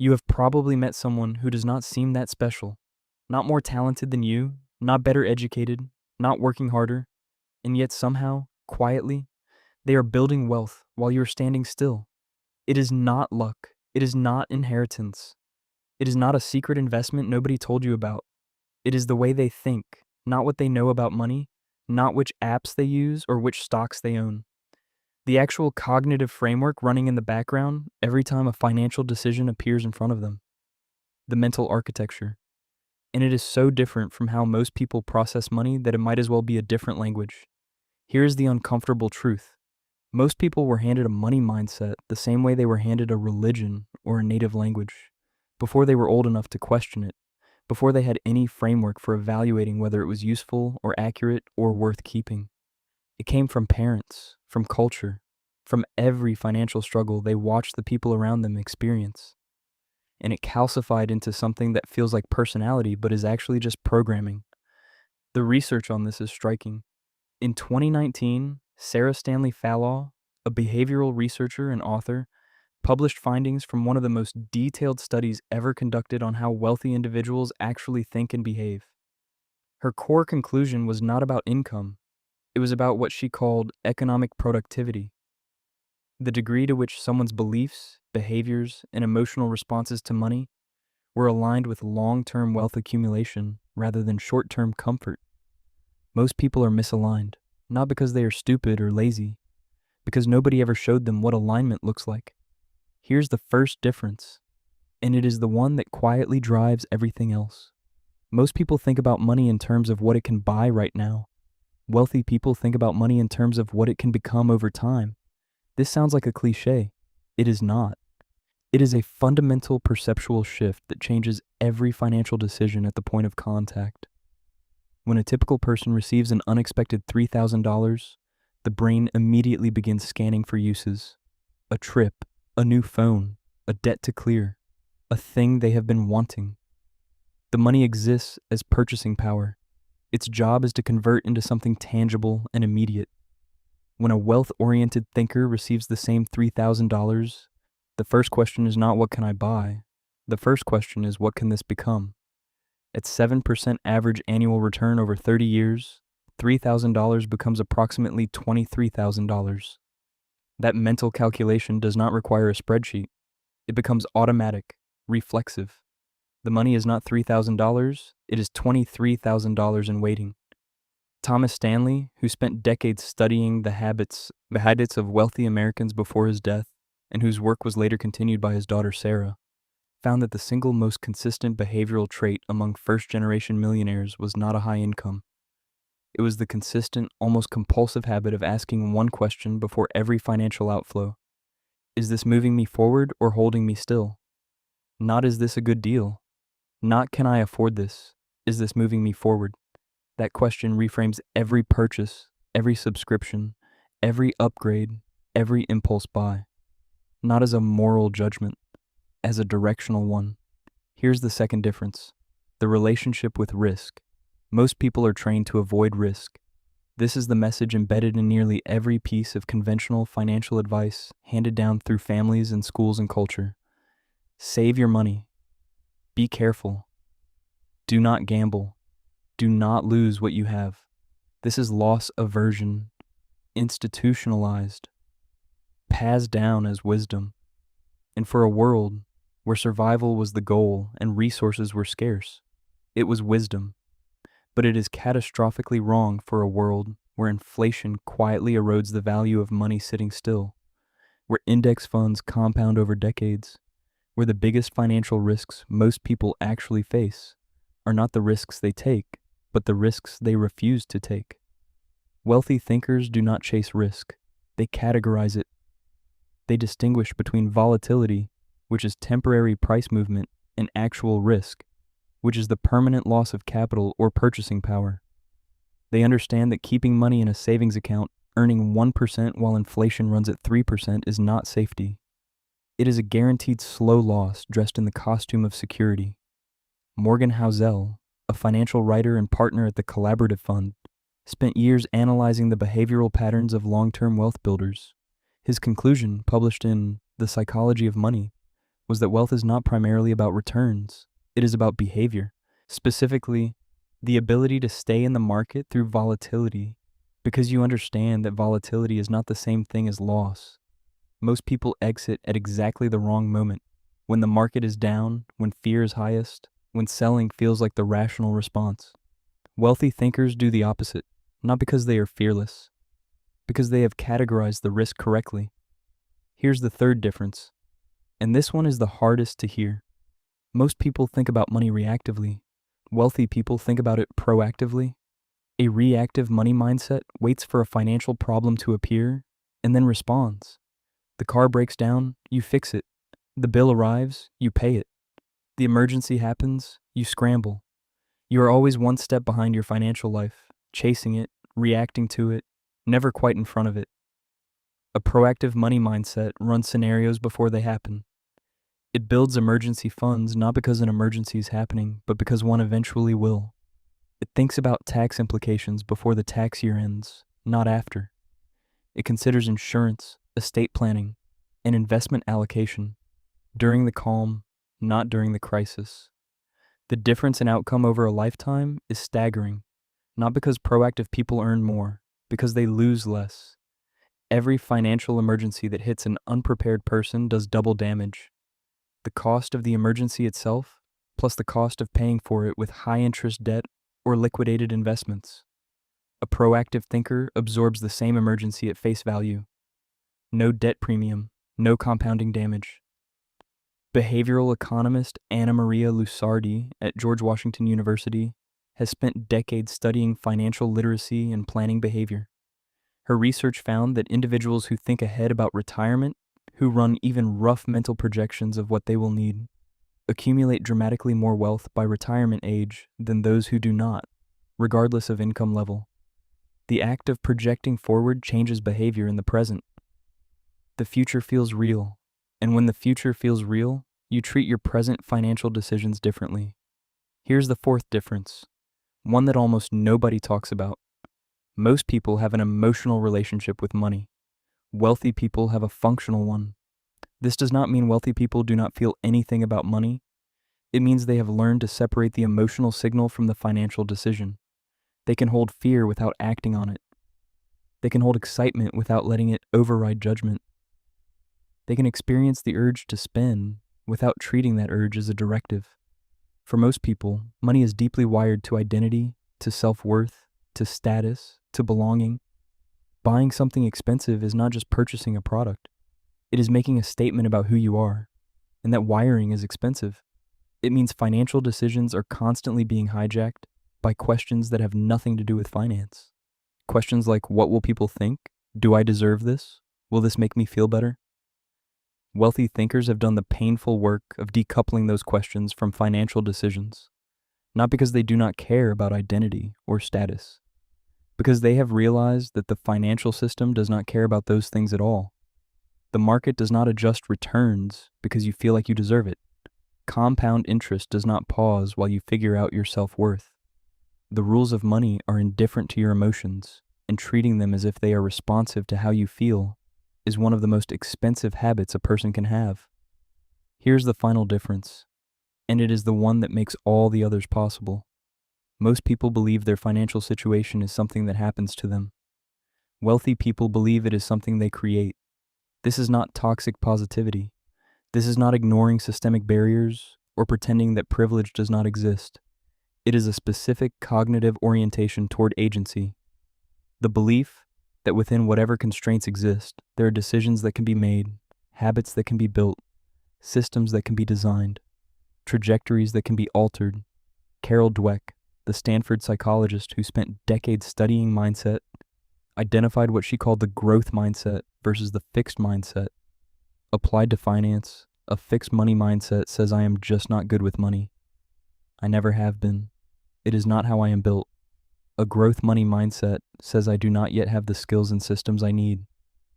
You have probably met someone who does not seem that special, not more talented than you, not better educated, not working harder, and yet somehow, quietly, they are building wealth while you are standing still. It is not luck. It is not inheritance. It is not a secret investment nobody told you about. It is the way they think, not what they know about money, not which apps they use or which stocks they own. The actual cognitive framework running in the background every time a financial decision appears in front of them. The mental architecture. And it is so different from how most people process money that it might as well be a different language. Here is the uncomfortable truth. Most people were handed a money mindset the same way they were handed a religion or a native language, before they were old enough to question it, before they had any framework for evaluating whether it was useful or accurate or worth keeping. It came from parents, from culture, from every financial struggle they watched the people around them experience. And it calcified into something that feels like personality but is actually just programming. The research on this is striking. In 2019, Sarah Stanley Fallaw, a behavioral researcher and author, published findings from one of the most detailed studies ever conducted on how wealthy individuals actually think and behave. Her core conclusion was not about income. It was about what she called economic productivity. The degree to which someone's beliefs, behaviors, and emotional responses to money were aligned with long-term wealth accumulation rather than short-term comfort. Most people are misaligned, not because they are stupid or lazy, because nobody ever showed them what alignment looks like. Here's the first difference, and it is the one that quietly drives everything else. Most people think about money in terms of what it can buy right now. Wealthy people think about money in terms of what it can become over time. This sounds like a cliche. It is not. It is a fundamental perceptual shift that changes every financial decision at the point of contact. When a typical person receives an unexpected $3,000, the brain immediately begins scanning for uses. A trip, a new phone, a debt to clear, a thing they have been wanting. The money exists as purchasing power. Its job is to convert into something tangible and immediate. When a wealth-oriented thinker receives the same $3,000, the first question is not what can I buy? The first question is what can this become? At 7% average annual return over 30 years, $3,000 becomes approximately $23,000. That mental calculation does not require a spreadsheet. It becomes automatic, reflexive. The money is not $3,000, it is $23,000 in waiting. Thomas Stanley, who spent decades studying the habits of wealthy Americans before his death, and whose work was later continued by his daughter Sarah, found that the single most consistent behavioral trait among first-generation millionaires was not a high income. It was the consistent, almost compulsive habit of asking one question before every financial outflow. Is this moving me forward or holding me still? Not is this a good deal? Not can I afford this? Is this moving me forward? That question reframes every purchase, every subscription, every upgrade, every impulse buy. Not as a moral judgment, as a directional one. Here's the second difference: the relationship with risk. Most people are trained to avoid risk. This is the message embedded in nearly every piece of conventional financial advice handed down through families and schools and culture. Save your money. Be careful. Do not gamble. Do not lose what you have. This is loss aversion, institutionalized, passed down as wisdom. And for a world where survival was the goal and resources were scarce, it was wisdom. But it is catastrophically wrong for a world where inflation quietly erodes the value of money sitting still, where index funds compound over decades, where the biggest financial risks most people actually face are not the risks they take, but the risks they refuse to take. Wealthy thinkers do not chase risk. They categorize it. They distinguish between volatility, which is temporary price movement, and actual risk, which is the permanent loss of capital or purchasing power. They understand that keeping money in a savings account, earning 1% while inflation runs at 3% is not safety. It is a guaranteed slow loss dressed in the costume of security. Morgan Housel, a financial writer and partner at the Collaborative Fund, spent years analyzing the behavioral patterns of long-term wealth builders. His conclusion, published in The Psychology of Money, was that wealth is not primarily about returns, it is about behavior. Specifically, the ability to stay in the market through volatility, because you understand that volatility is not the same thing as loss. Most people exit at exactly the wrong moment, when the market is down, when fear is highest, when selling feels like the rational response. Wealthy thinkers do the opposite, not because they are fearless, because they have categorized the risk correctly. Here's the third difference, and this one is the hardest to hear. Most people think about money reactively. Wealthy people think about it proactively. A reactive money mindset waits for a financial problem to appear and then responds. The car breaks down, you fix it. The bill arrives, you pay it. The emergency happens, you scramble. You are always one step behind your financial life, chasing it, reacting to it, never quite in front of it. A proactive money mindset runs scenarios before they happen. It builds emergency funds not because an emergency is happening, but because one eventually will. It thinks about tax implications before the tax year ends, not after. It considers insurance, estate planning, and investment allocation during the calm, not during the crisis. The difference in outcome over a lifetime is staggering, not because proactive people earn more, because they lose less. Every financial emergency that hits an unprepared person does double damage. The cost of the emergency itself, plus the cost of paying for it with high-interest debt or liquidated investments. A proactive thinker absorbs the same emergency at face value. No debt premium, no compounding damage. Behavioral economist Annamaria Lusardi at George Washington University has spent decades studying financial literacy and planning behavior. Her research found that individuals who think ahead about retirement, who run even rough mental projections of what they will need, accumulate dramatically more wealth by retirement age than those who do not, regardless of income level. The act of projecting forward changes behavior in the present. The future feels real, and when the future feels real, you treat your present financial decisions differently. Here's the fourth difference, one that almost nobody talks about. Most people have an emotional relationship with money. Wealthy people have a functional one. This does not mean wealthy people do not feel anything about money. It means they have learned to separate the emotional signal from the financial decision. They can hold fear without acting on it. They can hold excitement without letting it override judgment. They can experience the urge to spend without treating that urge as a directive. For most people, money is deeply wired to identity, to self-worth, to status, to belonging. Buying something expensive is not just purchasing a product. It is making a statement about who you are, and that wiring is expensive. It means financial decisions are constantly being hijacked by questions that have nothing to do with finance. Questions like, what will people think? Do I deserve this? Will this make me feel better? Wealthy thinkers have done the painful work of decoupling those questions from financial decisions, not because they do not care about identity or status, because they have realized that the financial system does not care about those things at all. The market does not adjust returns because you feel like you deserve it. Compound interest does not pause while you figure out your self-worth. The rules of money are indifferent to your emotions, and treating them as if they are responsive to how you feel is one of the most expensive habits a person can have. Here's the final difference, and it is the one that makes all the others possible. Most people believe their financial situation is something that happens to them. Wealthy people believe it is something they create. This is not toxic positivity. This is not ignoring systemic barriers or pretending that privilege does not exist. It is a specific cognitive orientation toward agency. The belief that within whatever constraints exist, there are decisions that can be made, habits that can be built, systems that can be designed, trajectories that can be altered. Carol Dweck, the Stanford psychologist who spent decades studying mindset, identified what she called the growth mindset versus the fixed mindset. Applied to finance, a fixed money mindset says I am just not good with money. I never have been. It is not how I am built. A growth money mindset says I do not yet have the skills and systems I need.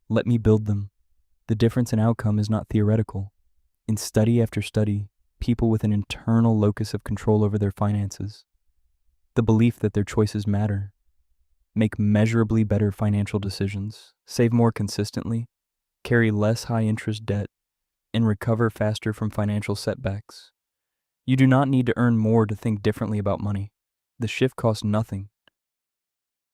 Let me build them. The difference in outcome is not theoretical. In study after study, people with an internal locus of control over their finances, the belief that their choices matter, make measurably better financial decisions, save more consistently, carry less high-interest debt, and recover faster from financial setbacks. You do not need to earn more to think differently about money. The shift costs nothing,